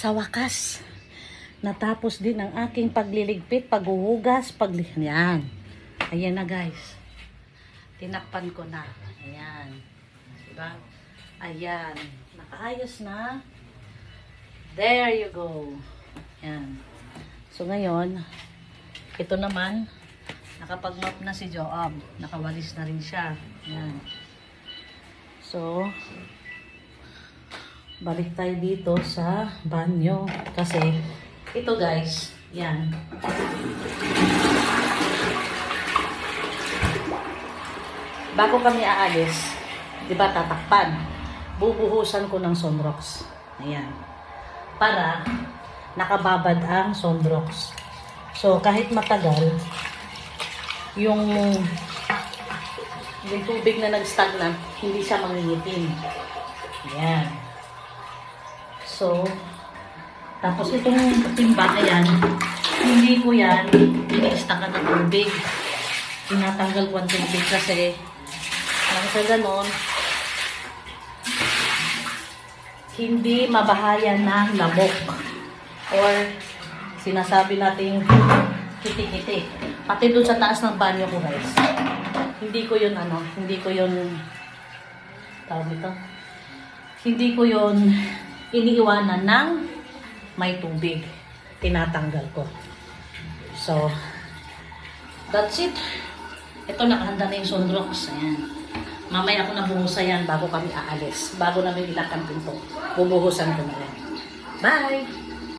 Sa wakas, natapos din ang aking pagliligpit, paghuhugas, yan. Ayan na guys. Tinakpan ko na. Ayan. Diba? Ayan. Nakaayos na. There you go. Ayan. So ngayon, ito naman, nakapag-mop na si Joab. Nakawalis na rin siya. Ayan. So, balik tayo dito sa banyo. Kasi, ito guys, yan. Bago kami aalis, di ba tatakpan? Bubuhusan ko ng Sunrox. Ayan. Para nakababad ang Sunrox. So, kahit matagal, yung tubig na nag-stagnant, hindi siya mangingitim. Ayan. So, tapos itong timba, ayan, hindi ko yan ini-stackan ng tubig. Tinatanggal ko ang tubig kasi nang sa ganon, hindi mabahayan ng lamok or sinasabi nating kiti-kiti. Pati doon sa taas ng banyo ko guys. Hindi ko yun tawag ito. Hindi ko yun iniiwanan ng may tubig. Tinatanggal ko. So, that's it. Ito, nakahanda na yung Sunrox. Ayan. Mamaya ako nabuhusan yan bago kami aalis. Bago namin ilak ang pinto. Bubuhusan ko na yan. Bye!